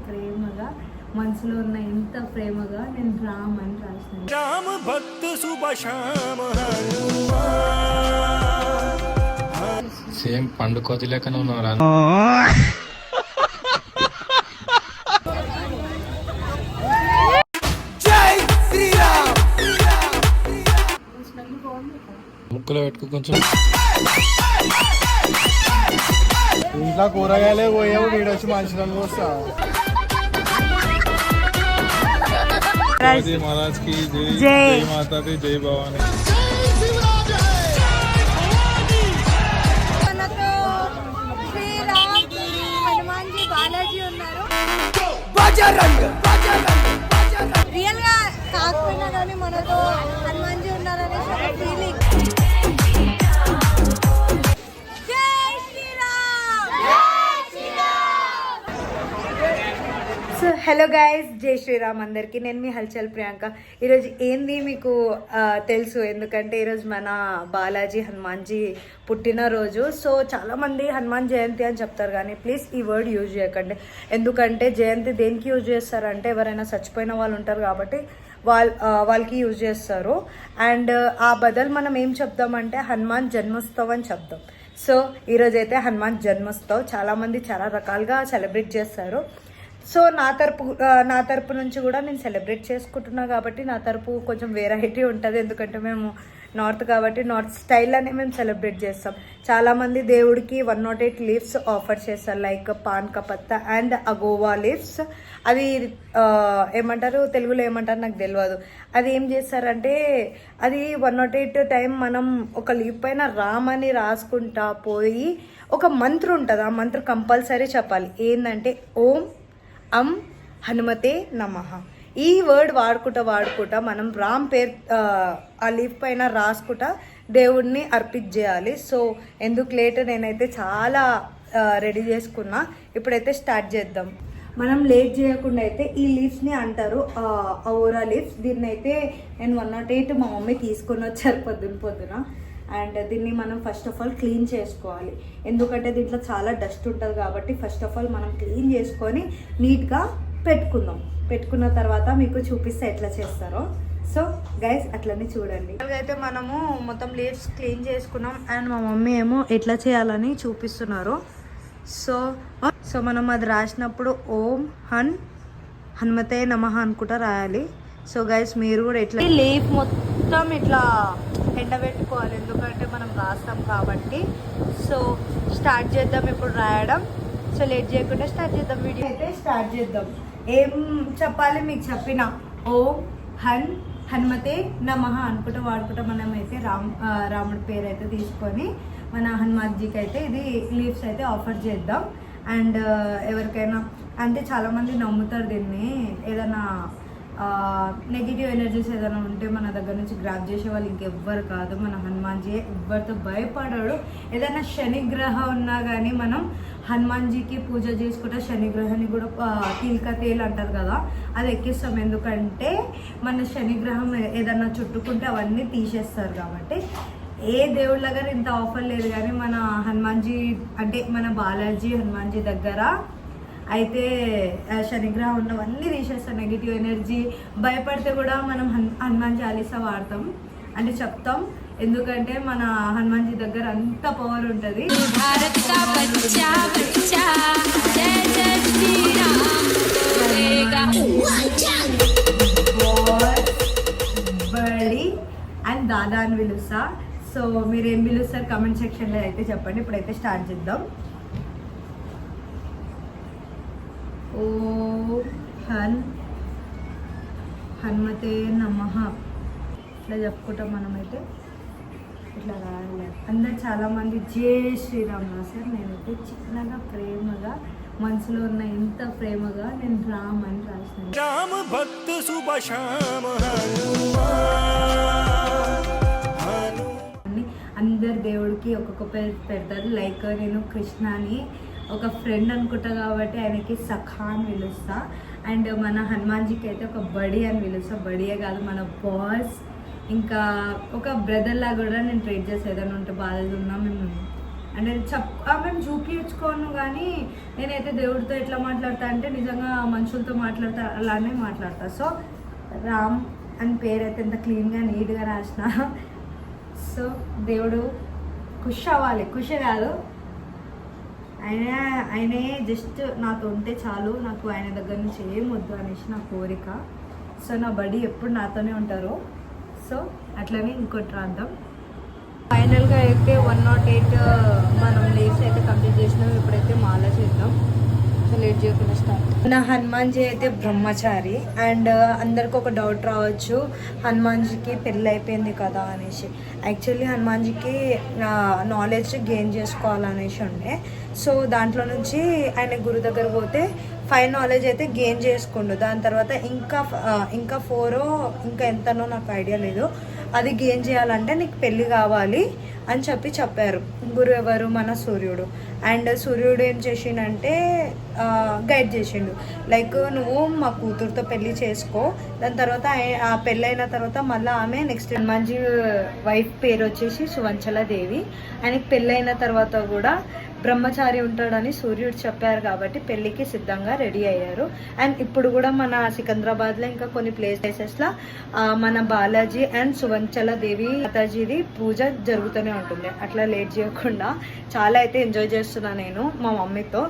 ప్రేమగా మనసులో ఉన్న ఇంత ప్రేమగా నేను రామ్ అని రాసిన రామ భక్త శుభశ్యామ సేమ్ పండు కోతి లెక్కన ఉన్నారా? ముక్కులో పెట్టుకో కొంచెం. ఇంట్లో కూరగాయలే పోయావు, వీడొచ్చి మనుషులను వస్తా. महाराज की जय, जय माता दी, जय भवानी. హనుమాన్ జీ బాలాజీ ఉన్నారు. రియల్ గా కాకపోయినా కానీ మనతో హనుమాన్ జీ ఉన్నారనే ఫీలింగ్. సో హలో గైస్, జై శ్రీరామ్ అందరికీ. నేను మీ హల్చల్ ప్రియాంక. ఈరోజు ఏంది మీకు తెలుసు, ఎందుకంటే ఈరోజు మన బాలాజీ హనుమాన్జీ పుట్టినరోజు. సో చాలామంది హనుమాన్ జయంతి అని చెప్తారు, కానీ ప్లీజ్ ఈ వర్డ్ యూజ్ చేయకండి. ఎందుకంటే జయంతి దేనికి యూజ్ చేస్తారంటే ఎవరైనా చచ్చిపోయిన వాళ్ళు ఉంటారు కాబట్టి వాళ్ళకి యూజ్ చేస్తారు. అండ్ ఆ బదులు మనం ఏం చెప్దామంటే హనుమాన్ జన్మోత్సవ్ అని చెప్దాం. సో ఈరోజైతే హనుమాన్ జన్మోత్సవ్ చాలామంది చాలా రకాలుగా సెలబ్రేట్ చేస్తారు. సో నా తరపు నుంచి కూడా నేను సెలబ్రేట్ చేసుకుంటున్నా కాబట్టి నా తరపు కొంచెం వెరైటీ ఉంటుంది. ఎందుకంటే మేము నార్త్ కాబట్టి నార్త్ స్టైల్లోనే మేము సెలబ్రేట్ చేస్తాం. చాలామంది దేవుడికి 108 లీవ్స్ ఆఫర్ చేస్తారు, లైక్ పాన్ కా పత్తా అండ్ అగోవా లీవ్స్. అది ఏమంటారు, తెలుగులో ఏమంటారు నాకు తెలియదు. అది ఏం చేస్తారంటే అది 108 టైం మనం ఒక లీవ్ పైన రామ్ అని రాసుకుంటా పోయి ఒక మంత్రం ఉంటుంది. ఆ మంత్రం కంపల్సరీ చెప్పాలి. ఏంటంటే ఓం అం హనుమతే నమః. ఈ వర్డ్ వాడుకుంటా మనం రామ్ పేరు ఆ లీఫ్ పైన రాసుకుంటా దేవుడిని అర్పించేయాలి. సో ఎందుకు లేట్, నేనైతే చాలా రెడీ చేసుకున్నా. ఇప్పుడైతే స్టార్ట్ చేద్దాం. మనం లేట్ చేయకుండా అయితే ఈ లీవ్స్ని అంటారు ఓరా లీవ్స్. దీన్ని అయితే నేను 108 మా మమ్మీ తీసుకొని వచ్చారు పొద్దున. అండ్ దీన్ని మనం ఫస్ట్ ఆఫ్ ఆల్ క్లీన్ చేసుకోవాలి. ఎందుకంటే దీంట్లో చాలా డస్ట్ ఉంటుంది కాబట్టి ఫస్ట్ ఆఫ్ ఆల్ మనం క్లీన్ చేసుకొని నీట్గా పెట్టుకున్న తర్వాత మీకు చూపిస్తే ఎట్లా చేస్తారో. సో గైస్ అట్లనే చూడండి. అయితే మనము మొత్తం లీవ్స్ క్లీన్ చేసుకున్నాం అండ్ మా మమ్మీ ఏమో ఎట్లా చేయాలని చూపిస్తున్నారు. సో మనం అది రాసినప్పుడు ఓం హనుమతే నమః అనుకుంటా రాయాలి. సో గైస్ మీరు కూడా ఎట్లా లీఫ్ మొత్తం ఇట్లా ఎండబెట్టుకోవాలి, ఎందుకంటే మనం రాస్తాం కాబట్టి. సో స్టార్ట్ చేద్దాం ఇప్పుడు రాయడం. సో లేట్ చేయకుండా స్టార్ట్ చేద్దాం. వీడియో అయితే స్టార్ట్ చేద్దాం. ఏం చెప్పాలి మీకు చెప్పిన ఓం హనుమతే నమః అనుకుంటా వాడుకుంటా మనం అయితే రాముడి పేరు అయితే తీసుకొని మన హనుమాన్జీకి అయితే ఇది లీవ్స్ అయితే ఆఫర్ చేద్దాం. అండ్ ఎవరికైనా అంటే చాలామంది నమ్ముతారు దీన్ని, ఏదైనా నెగిటివ్ ఎనర్జీస్ ఏదైనా ఉంటే మన దగ్గర నుంచి గ్రాప్ చేసే వాళ్ళు ఇంకెవ్వరు కాదు, మన హనుమాన్జీ. ఎవ్వరితో భయపడాడు. ఏదైనా శనిగ్రహం ఉన్నా కానీ మనం హనుమాన్జీకి పూజ చేసుకుంటే శనిగ్రహాన్ని కూడా తేలు అంటారు కదా, అది ఎక్కిస్తాం. ఎందుకంటే మన శనిగ్రహం ఏదన్నా చుట్టుకుంటే అవన్నీ తీసేస్తారు కాబట్టి. ఏ దేవుళ్ళ దగ్గర ఇంత ఆఫర్ లేదు, కానీ మన హనుమాన్జీ అంటే మన బాలాజీ హనుమాన్జీ దగ్గర అయితే శనిగ్రహం ఉన్నవన్నీ తీసేస్తాం. నెగిటివ్ ఎనర్జీ భయపడితే కూడా మనం హనుమాన్ చాలీసా వాడతాం అంటే చెప్తాం. ఎందుకంటే మన హనుమాన్జీ దగ్గర అంత పవర్ ఉంటుంది. బడి అండ్ దాదా అని పిలుస్తా. సో మీరు ఏం పిలుస్తారు కమెంట్ సెక్షన్లో అయితే చెప్పండి. ఇప్పుడైతే స్టార్ట్ చేద్దాం. ఓ హనుమతే నమః ఇట్లా చెప్పుకుంటాం. మనమైతే ఇట్లా రాయాలి. అందరు చాలామంది జై శ్రీరామ్ రాశారు. నేనైతే చిన్నగా ప్రేమగా మనసులో ఉన్న ఇంత ప్రేమగా నేను రామ్ అని రాసిన రామ భక్త శుభశ్యామ. అందరు దేవుడికి ఒక్కొక్క పేరు పెడతారు. లైక్ నేను కృష్ణ అని ఒక ఫ్రెండ్ అనుకుంటా కాబట్టి ఆయనకి సఖా అని పిలుస్తా. అండ్ మన హనుమాన్జీకి అయితే ఒక బడి అని పిలుస్తా. బడియే కాదు మన బాస్. ఇంకా ఒక బ్రదర్ లాగా కూడా నేను ట్రీట్ చేసి ఏదైనా ఉంటే బాధలు ఉన్నా మేము అంటే మేము చూపించుకోను, కానీ నేనైతే దేవుడితో ఎట్లా మాట్లాడతా అంటే నిజంగా మనుషులతో మాట్లాడతా అలానే మాట్లాడతా. సో రామ్ అని పేరు అయితే ఎంత క్లీన్గా నీట్గా రాసిన. సో దేవుడు ఖుషి అవ్వాలి, ఖుషి కాదు, ఆయనే జస్ట్ నాతో ఉంటే చాలు, నాకు ఆయన దగ్గర నుంచి ఏం వద్దు అనేసి నా కోరిక. సో నా బడి ఎప్పుడు నాతోనే ఉంటారు. సో అట్లనే ఇంకోటి రాద్దాం. ఫైనల్గా అయితే 108 మనం లేట్స్ అయితే కంప్లీట్ చేసినాం. ఇప్పుడైతే మాల చేద్దాం. సో లేట్ చేయకుండా స్టార్ట్. నా హనుమాన్జీ అయితే బ్రహ్మచారి. అండ్ అందరికి ఒక డౌట్ రావచ్చు, హనుమాన్జీకి పెళ్ళి అయిపోయింది కదా అనేసి. యాక్చువల్లీ హనుమాన్జీకి నాలెడ్జ్ గెయిన్ చేసుకోవాలనేసి ఉండే. సో దాంట్లో నుంచి ఆయన గురు దగ్గర పోతే 5 నాలెడ్జ్ అయితే గెయిన్ చేసుకుండు. దాని తర్వాత ఇంకా 4 ఇంకా ఎంతనో నాకు ఐడియా లేదు. అది గెయిన్ చేయాలంటే నీకు పెళ్ళి కావాలి అని చెప్పారు. గురు ఎవరు? మన సూర్యుడు. అండ్ సూర్యుడు ఏం చేసిండంటే గైడ్ చేసిండు, లైక్ నువ్వు మా కూతురుతో పెళ్ళి చేసుకో, దాని తర్వాత ఆ పెళ్ళైన తర్వాత మళ్ళీ ఆమె నెక్స్ట్ హనుమాన్జీ వైఫ్ పేరు వచ్చేసి సువంచల దేవి. ఆయనకి పెళ్ళైన తర్వాత కూడా బ్రహ్మచారి ఉంటాడని సూర్యుడు చెప్పారు కాబట్టి పెళ్ళికి సిద్ధంగా రెడీ అయ్యారు. అండ్ ఇప్పుడు కూడా మన సికింద్రాబాద్లో ఇంకా కొన్ని ప్లేసెస్లో మన బాలాజీ అండ్ సువంచల దేవి మాతాజీది పూజ జరుగుతూనే ఉంటుంది. అట్లా లేట్ చేయకుండా చాలా అయితే ఎంజాయ్ చేస్తున్నా నేను మా మమ్మీతో.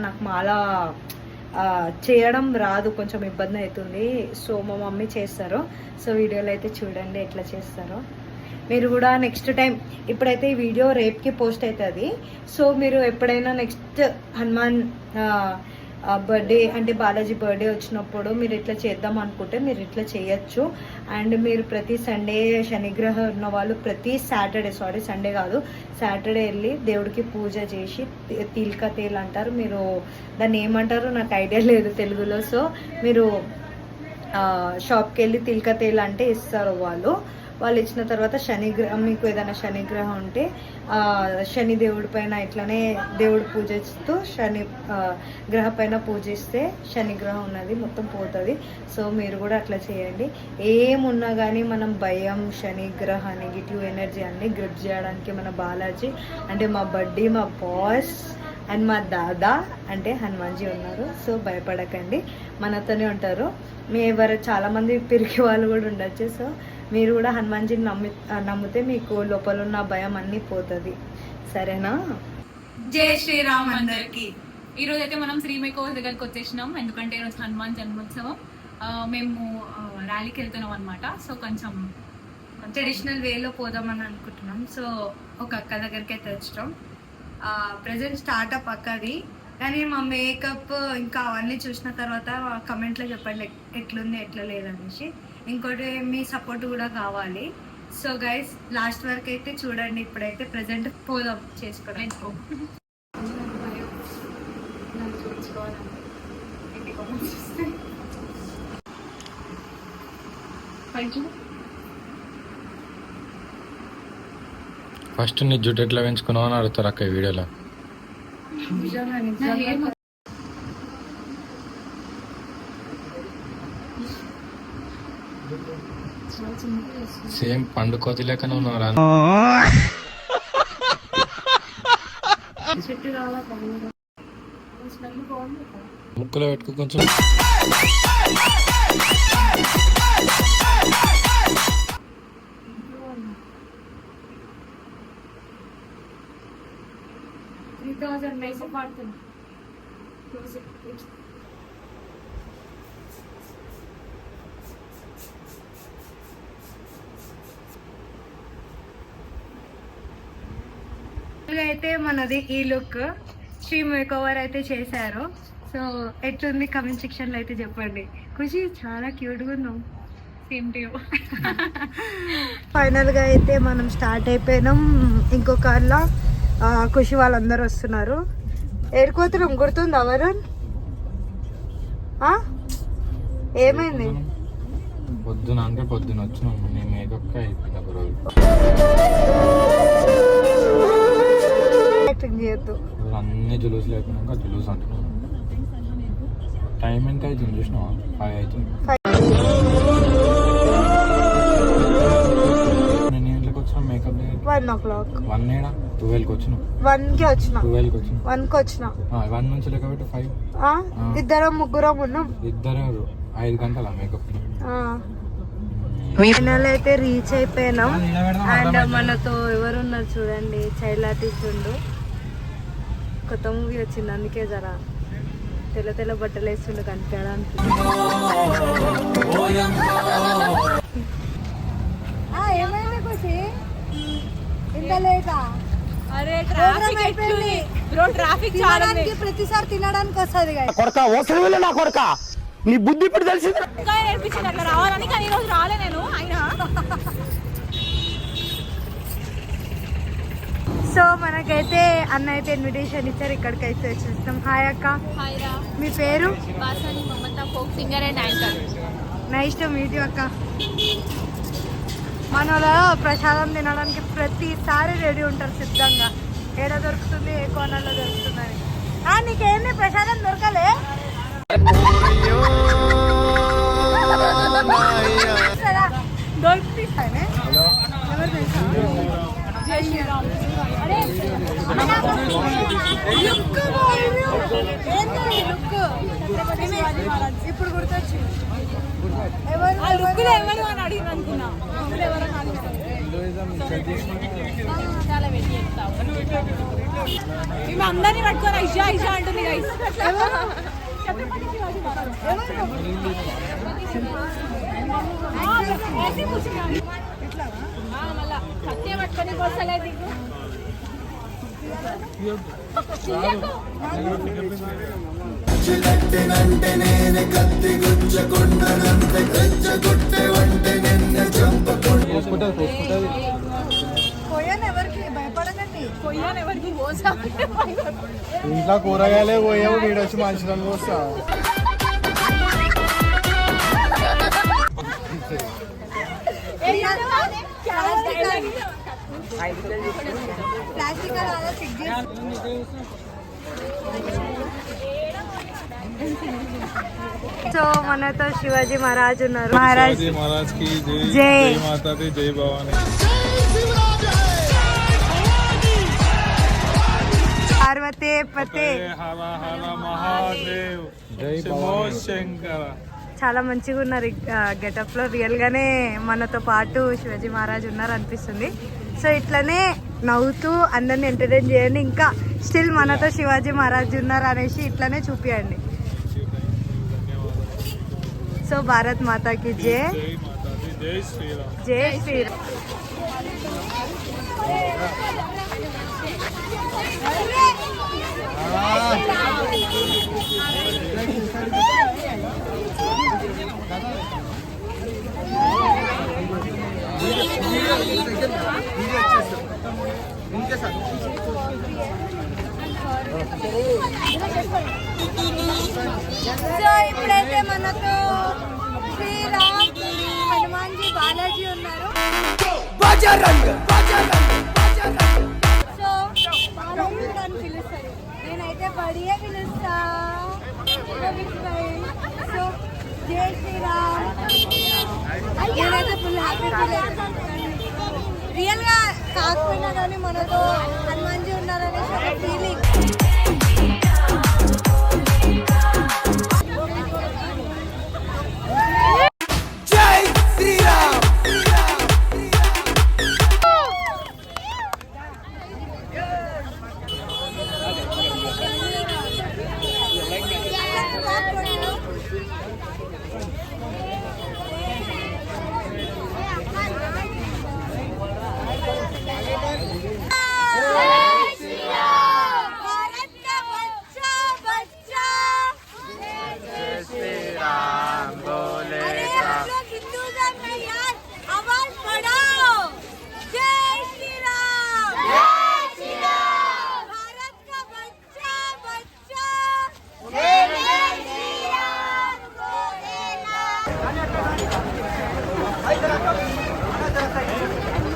నాకు మాల చేయడం రాదు, కొంచెం ఇబ్బంది అవుతుంది. సో మా మమ్మీ చేస్తారు. సో వీడియోలో అయితే చూడండి ఎట్లా చేస్తారో. మీరు కూడా నెక్స్ట్ టైం, ఇప్పుడైతే ఈ వీడియో రేపుకి పోస్ట్ అవుతుంది. సో మీరు ఎప్పుడైనా నెక్స్ట్ హనుమాన్ బర్త్డే అంటే బాలాజీ బర్త్డే వచ్చినప్పుడు మీరు ఇట్లా చేద్దాం అనుకుంటే మీరు ఇట్లా చేయొచ్చు. అండ్ మీరు ప్రతి సండే శనిగ్రహం ఉన్న వాళ్ళు ప్రతి సండే కాదు సాటర్డే వెళ్ళి దేవుడికి పూజ చేసి తిల్క తేల్ అంటారు, మీరు దాన్ని ఏమంటారో నాకు ఐడియా లేదు తెలుగులో. సో మీరు షాప్కి వెళ్ళి తిల్క తేల్ అంటే ఇస్తారు వాళ్ళు ఇచ్చిన తర్వాత శనిగ్రహం, మీకు ఏదైనా శనిగ్రహం ఉంటే శని దేవుడి పైన ఇట్లనే దేవుడు పూజిస్తూ శని గ్రహ పైన పూజిస్తే శనిగ్రహం ఉన్నది మొత్తం పోతుంది. సో మీరు కూడా అట్లా చేయండి. ఏమున్నా కానీ మనం భయం, శనిగ్రహ, నెగిటివ్ ఎనర్జీ అన్నీ గ్రిప్ చేయడానికి మన బాలాజీ అంటే మా బడ్డీ, మా బాస్ అండ్ మా దాదా అంటే హనుమాన్జీ ఉన్నారు. సో భయపడకండి, మనతోనే ఉంటారు. మీ చాలామంది పిరికి వాళ్ళు కూడా ఉండొచ్చు. సో మీరు కూడా హనుమాన్జీని నమ్మితే మీకు లోపల ఉన్న భయం అన్నీ పోతుంది. సరేనా? జై శ్రీరామ్ అందరికి. ఈరోజు అయితే మనం శ్రీ మేకోవర్ దగ్గరికి వచ్చేసినాం, ఎందుకంటే ఈరోజు హనుమాన్ జన్మోత్సవం. మేము ర్యాలీకి వెళ్తున్నాం అనమాట. సో కొంచెం ట్రెడిషనల్ వేలో పోదామని అనుకుంటున్నాం. సో ఒక అక్క దగ్గరికి అయితే వచ్చాం. ప్రజెంట్ స్టార్ట్అప్ అక్కది, కానీ మా మేకప్ ఇంకా అవన్నీ చూసిన తర్వాత కమెంట్లో చెప్పండి ఎట్లుంది ఎట్లా లేదనేసి. ఇంకోటి మీ సపోర్ట్ కూడా కావాలి. సో గైస్ లాస్ట్ వరకు అయితే చూడండి. ఇప్పుడైతే ప్రజెంట్ పోదాం చేసుకోవడానికి. ఫస్ట్ నీ జుట్టు ఎట్లా పెంచుకున్నావు అని అడుగుతారు అక్క ఈ వీడియోలో. సేమ్ పండు కోతి లెక్కన ఉన్నావు రా. ముక్కులో పెట్టుకో కొంచెం. అయితే మనది ఈ లుక్ శ్రీ మేకోవర్ అయితే చేశారు. సో ఎట్లుంది కమెంట్ సెక్షన్ లో అయితే చెప్పండి. ఖుషి చాలా క్యూట్ గా ఉన్నాం. Same to you. ఫైనల్ గా అయితే మనం స్టార్ట్ అయిపోయినాం. ఇంకో కార్లో ఖుషి వాళ్ళందరూ వస్తున్నారు. ఏడుకోతున్నాం, గుర్తుంది వరుణ్? ఏమైంది? పొద్దున అంటే పొద్దున వచ్చినాము, నేను మేకప్ అయిపోయిన రోజు. యాక్టింగ్ చేయొద్దు, అన్ని జులూస్ లేకున్నాక జులూస్ అంటున్నాను. టైం ఎంత అవుతుంది చూసినావా? 5 అవుతుంది. నేను ఇంట్లోకి వచ్చిన మేకప్ 1 o'clock. 1 ఏడా 12కి వచ్చిన 1కి వచ్చిన 12కి వచ్చిన 1కి వచ్చిన 1 నుంచి లెక్క పెట్టి 5 ఇద్దరం ముగ్గురం ఉన్నాం. ఇద్దరు 5 గంటల మేకప్. ఫైనల్ అయితే రీచ్ అయిపోయినాం. అండ్ మనతో ఎవరున్నారు చూడండి, చైల్డ్ ఆర్టిస్ట్ ఉండు. కొత్త మూవీ వచ్చింది, అందుకే జరా తెల్ల తెల్ల బట్టలు వేస్తుండు కనిపించడానికి. ఏమైంది ఖుషి ఇంత లేక? అరే తినడానికి ప్రతిసారి తినడానికి వస్తుంది నీ బుద్ధి ఇప్పుడు తెలిసింది. నేర్పించింది అట్లా రావాలని, కానీ ఈరోజు రాలే నేను. అయినా సో మనకైతే అన్న అయితే ఇన్విటేషన్ ఇచ్చారు, ఇక్కడికి అయితే వచ్చేస్తాం. హాయ్ అక్క, హాయ్రా, మీ పేరు? వాసని Mamata, folk singer and anchor. Nice to meet you అక్క. మనలో ప్రసాదం తినడానికి ప్రతిసారి రెడీ ఉంటారు సిద్ధంగా. ఏడ దొరుకుతుంది, ఏ కోణంలో దొరుకుతుందని. నీకేంది ప్రసాదం దొరకలే? దొరికిస్తానే. ఎవరు తెలుసా? జై శ్రీరామ్. ఇప్పుడు గుర్తొచ్చింది. ఎవరు ఎవరు అని అడిగిన అనుకున్నా. చాలా వెయిట్ చేస్తావు. మేము అందరినీ పట్టుకొని ఇషా ఇషా అంటుంది గైస్. మళ్ళా సత్యం పట్టుకొని వస్తలేదు నీకు. పోయాను, ఎవరికి భయపడకండి. పోయాను ఎవరికి పోసా. ఇంట్లో కూరగాయలే పోయావు, వీడొచ్చి మంచిదని పోస్తా. ప్లాస్టిక్ సో మనతో శివాజీ మహారాజ్ ఉన్నారు. మహారాజ్ మహారాజ్ కి జై. మాతా ది జై భవాని. పార్వతే పతే. హర హర మహాదేవ్, జై శంకర. చాలా మంచిగా ఉన్నారు గెటప్ లో. రియల్ గానే మనతో పాటు శివాజీ మహారాజ్ ఉన్నారు అనిపిస్తుంది. సో ఇట్లనే నవ్వుతూ అందరిని ఎంటర్టైన్ చేయండి. ఇంకా స్టిల్ మనతో శివాజీ మహారాజ్ ఉన్నారు అనేసి ఇట్లనే చూపియండి. సో భారత్ మాతాకి జై. జై శ్రీరామ్. జై శ్రీరామ్. సో ఇప్పుడైతే మనతో శ్రీరామ్, హనుమాన్జీ, బాలాజీ ఉన్నారు. సో బాలాజీ కూడా అని పిలుస్తారు, నేనైతే బడియే పిలుస్తా. సో జై శ్రీరామ్. నేనైతే ఫుల్ హ్యాపీ. రియల్ గా కాకపోయినా కానీ మనతో హనుమాన్జీ ఉన్నారనేసి ఒక ఫీలింగ్.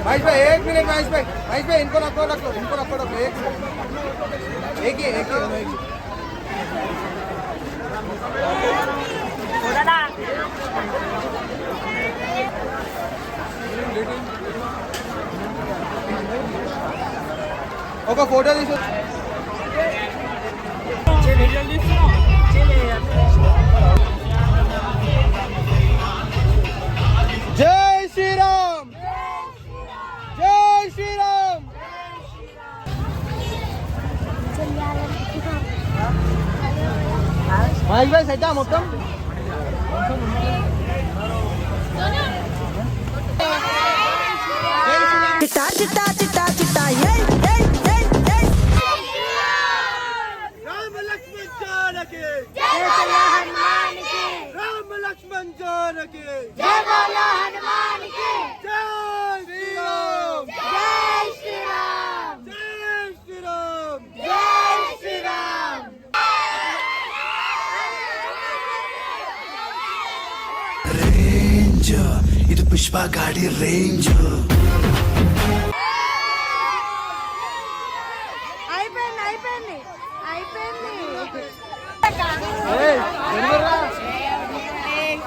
महेश भाई 1 मिनट। महेश भाई इनको रखो एक ही ఒక ఫోటో తీసు. జై శ్రీరామ్, జై శ్రీరామ్. మహేష్ భాయ్ సెట్టా మొత్తం. చిట్టా చిట్టా చిట్టా చిట్టా ఏయ్ ఏయ్ ఏయ్ ఏయ్. రామ లక్ష్మణ్ జానకి, జై బోలో హనుమాన్ కి, రామ లక్ష్మణ్ జానకి, జై బోలో హనుమాన్ కి, జై శ్రీరామ్, జై శ్రీరామ్, జై శ్రీరామ్. జై శ్రీరామ్. రేంజ్ ఇది పుష్ప గాడి రేంజ్. అయిపోయింది అయిపోయింది అయిపోయింది. ఏయ్, ఎడుగురా. ఏయ్.